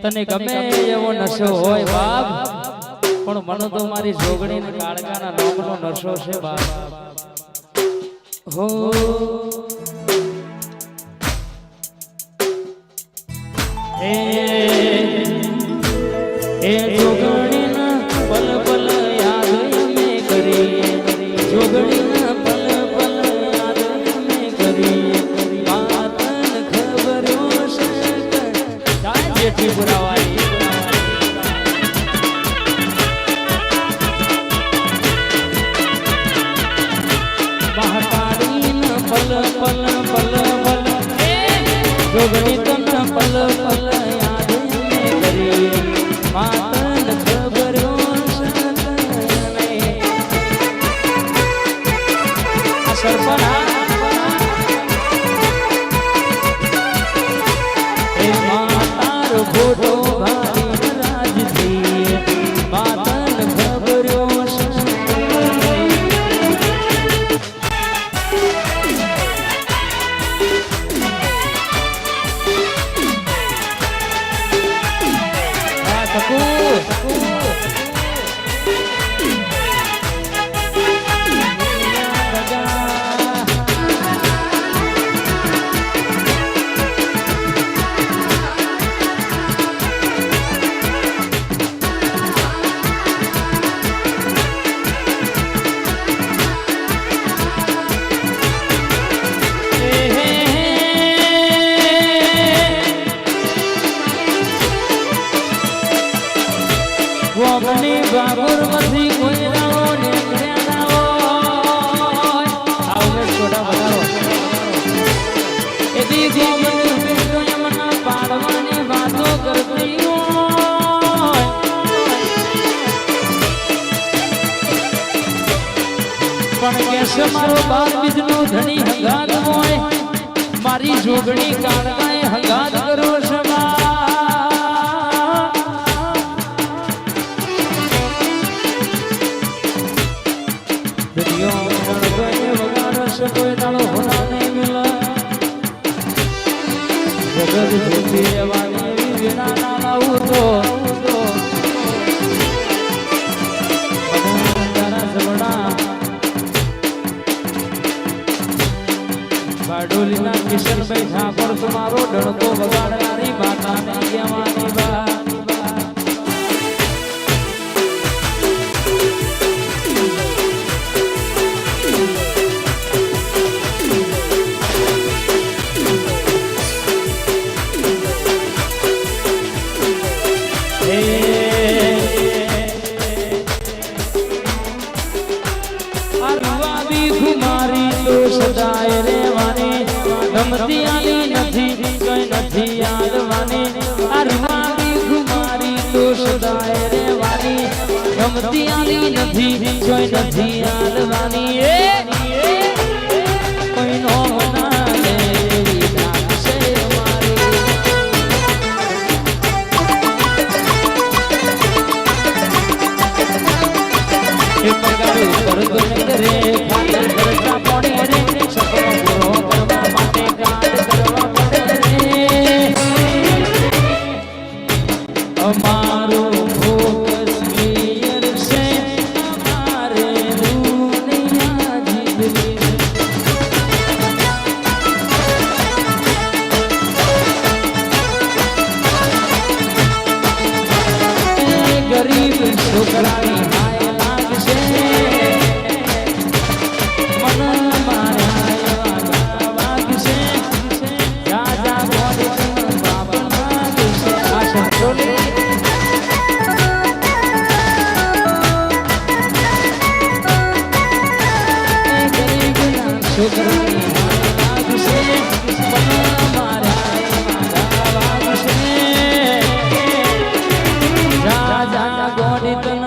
તને ગમે એવો નશો હોય બાપ, પણ મને તો મારી જોગણી ને કાળકાના નામનો નશો છે બાપ. હો એ જોગણી ના પલ પલ યાદ અમે કરીએ, જોગણી ના પલ પલ યાદ અમે કરીએ. માતન ખબર છે જાય જેઠી પુરાવાઈ મહાકાળી પલ પલ પલ પલ જોગણી તન પલ પલ યાદ અમે કરીએ. માતન ખબર છે સરપના એ માતારો ફોટો ભાઈ રાજજી. માતન ખબર બાબુર માંથી કોઈ રાવો ને રાવો આવો છોટા વધારો એ દી ગોમન બેટો એમના પાડવાની વાતો કરતી હોય. પણ કેસે મારો બાપ બીજનો ધણી હંગાત હોય, મારી જોગણી કાળકાએ હંગાત કરો છે. કોઈ દાડો હોના નહીં મિલા જગત ભૂતી રહેવાની વિના ના લાવું તો બારડોલીના કિશનભાઈ ઠાકોર તમારો ડણકો વગાડનારી માતાને કહેવાની બા. સદાય રેવાની ગમતી આલી નથી કઈ નથી યાદવાની. આ રૂવાડી ઘુમારી તો સદાય રેવાની ગમતી આલી નથી કઈ નથી યાદવાની. કોઈ નો ના લે એવી લાગશે મારી. એ પગાર ઉપર તો રે ખાતર કરતા પડે રે. ગરીબ છોકરાની હાય લાગશે મન મારા વાગશે રાજા બોલ બાપ લાગશે. આ સંતોલે ગરીબ છોકરાની હાય લાગશે મન મારા વાગશે રાજા ગોડી તન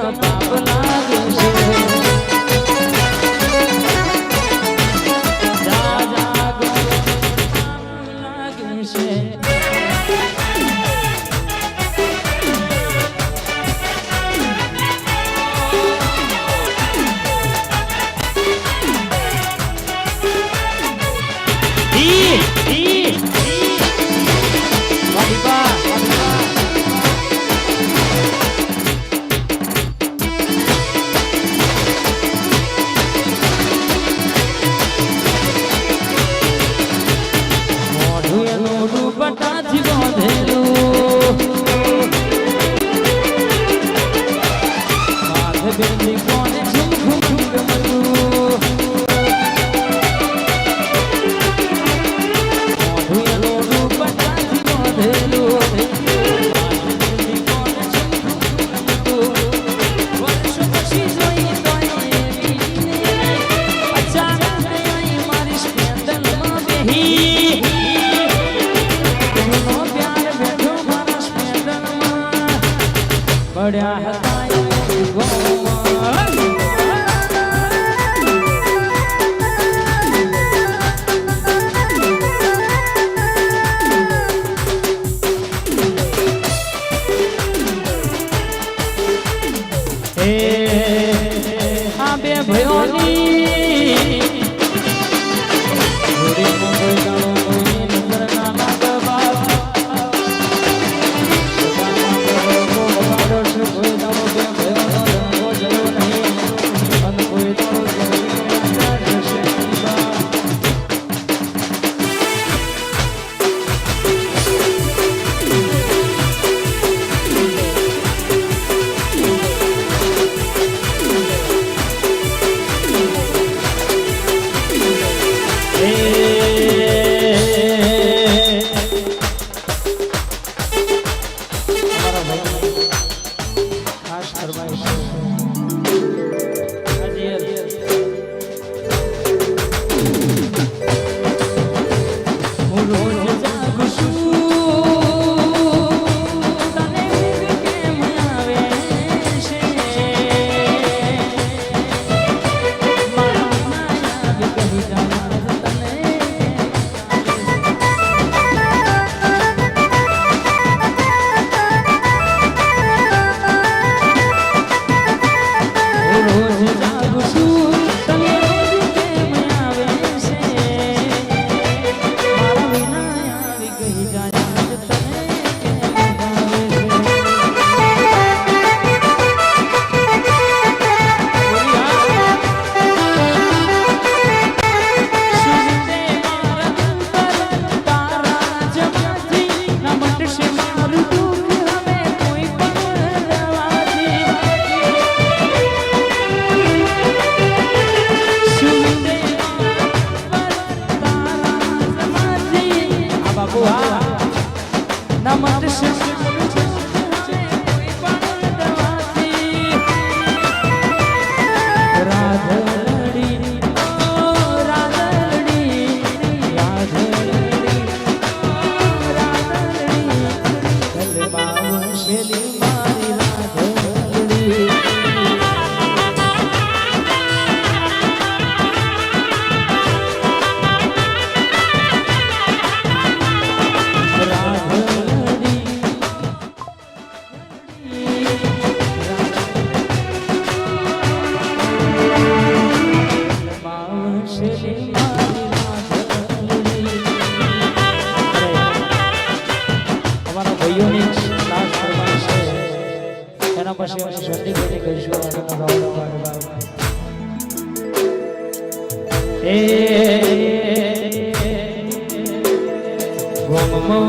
પડ્યા હતા ગોમાં આ બે ભયોની જોડીમાં કોઈ દાડો કોઈ નજર ના લાગવા કોઈ દાડો બે ભયોનો રંગો જયો નહીં અને કોઈ દાડો જશે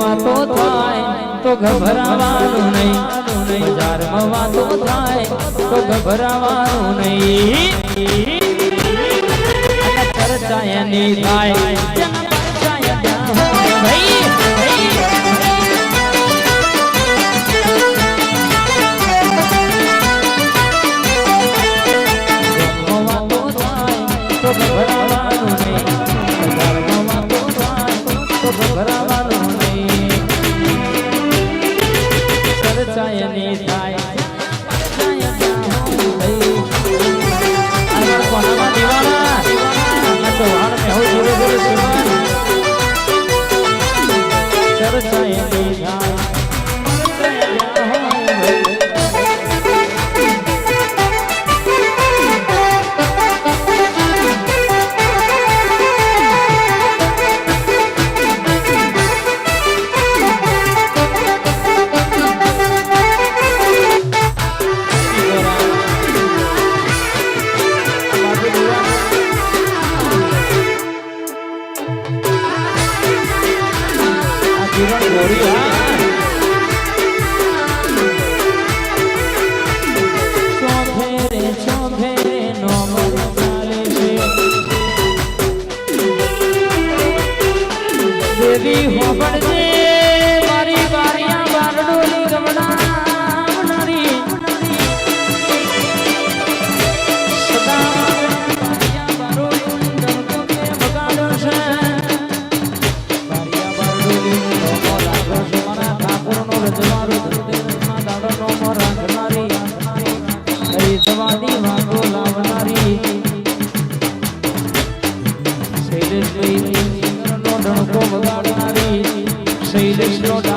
વાતો થાય તો ગભરાવાનું નહીં બજારમાં વાતો થાય તો ગભરાવાનું નહીં ચર્ચા એની થાય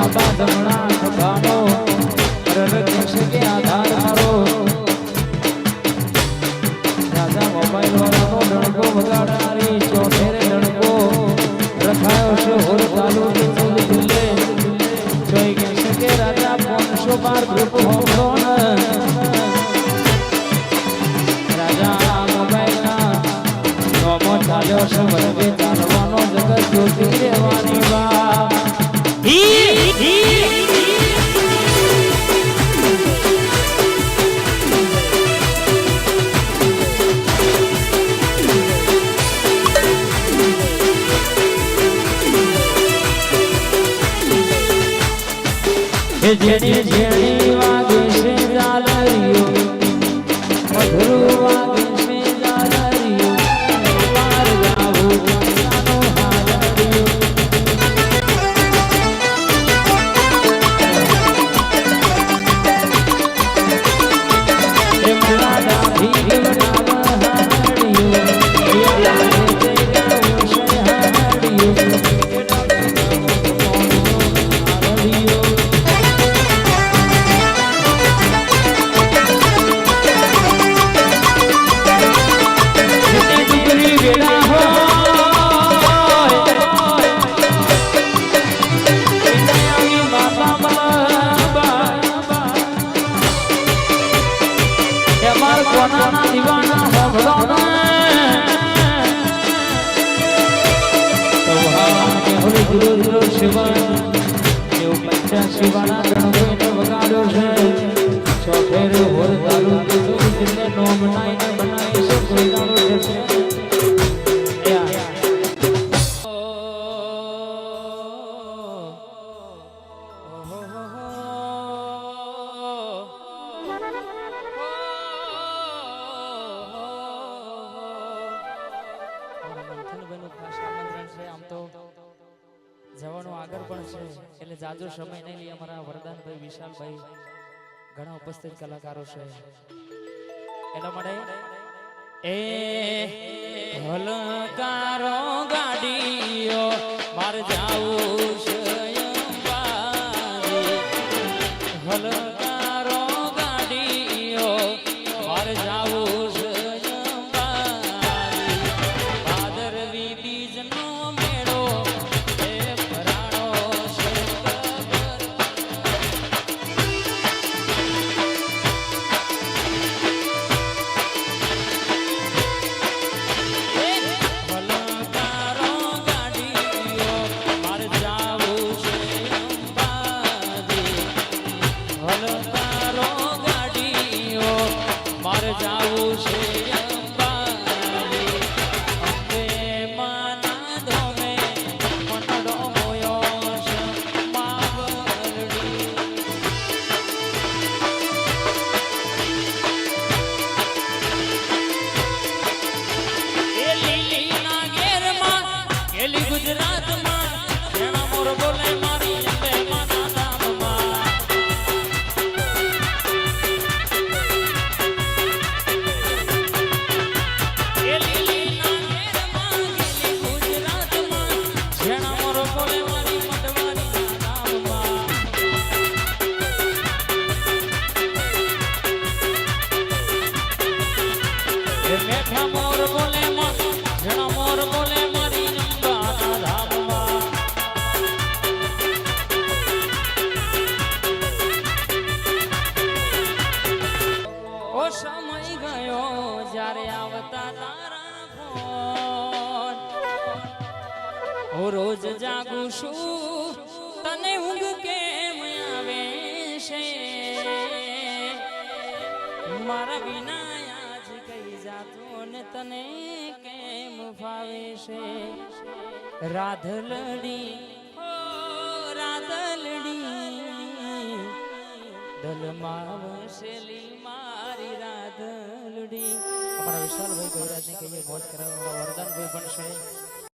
ડાબા જમણા ખભાનો રરકેશ કે આધાર મારો રાજા મોબાઈલ વાળાનો ડણકો વગાડનારી ચોથેરે ડણકો રખાયો છે હોર ચાલુ ચૌદ દિલ્લે જોઈ કહેશે કે રાજા 512 ગ્રુપ હોમડો રાજા મોબાઈલના નોમો ચાલ્યો છે વરવે ચાલવાનો જગત જોતી રહેવાની વાત જેની જેની વાગે છે જાલરીઓ મધુર વાગે છે જાલરીઓ પાર જાવું જાનો હાલરીઓ એ મલા દાઢી બનાવ હાડીઓ એ લાગે તે ગાવું છે હાડીઓ શિવાના ગણગોઈને વગાડ્યો છે ચોફેર હોર દારૂ દિલને નો બનાઈને બનાવી છે કોઈ દારૂ છે જવાનું આગળ પણ છે એટલે જાજો સમય નહીં લઈ અમારા વરદાનભાઈ વિશાલભાઈ ઘણા ઉપસ્થિત કલાકારો છે એટલા માટે એ હલકારો ગાડીઓ માર જાવું છે અંબાજી હલકારો ગાડીઓ માર જાવું છે અંબાજી ભાદરવી બીજનો મેળો જાવું છે અંબાજી અંબે માના ધોમે મનડો મોયો છે માવરડી એ લીલી ના ઘેરમાં કેલી ગુજરાતમાં જેણા મોર બોલે મારી અંબે માના ધામમાં મેઠા મોર બોલે જણા મોર બોલે મારી અંબાના ધામમાં ઓ સમય ગયો જ્યારે આવતા તારા ફોન હું રોજ જાગું છું તને ઊંઘ કેમ આવે છે મારા વિના તને કેમ ફાવે છે રાધલડી ઓ રાધલડી દલમાં વસેલી મારી રાધલડી અમારા વિશાલભાઈ ગૌરાજને કહીએ મોજ કરાવવા વરદાનભાઈ પણ છે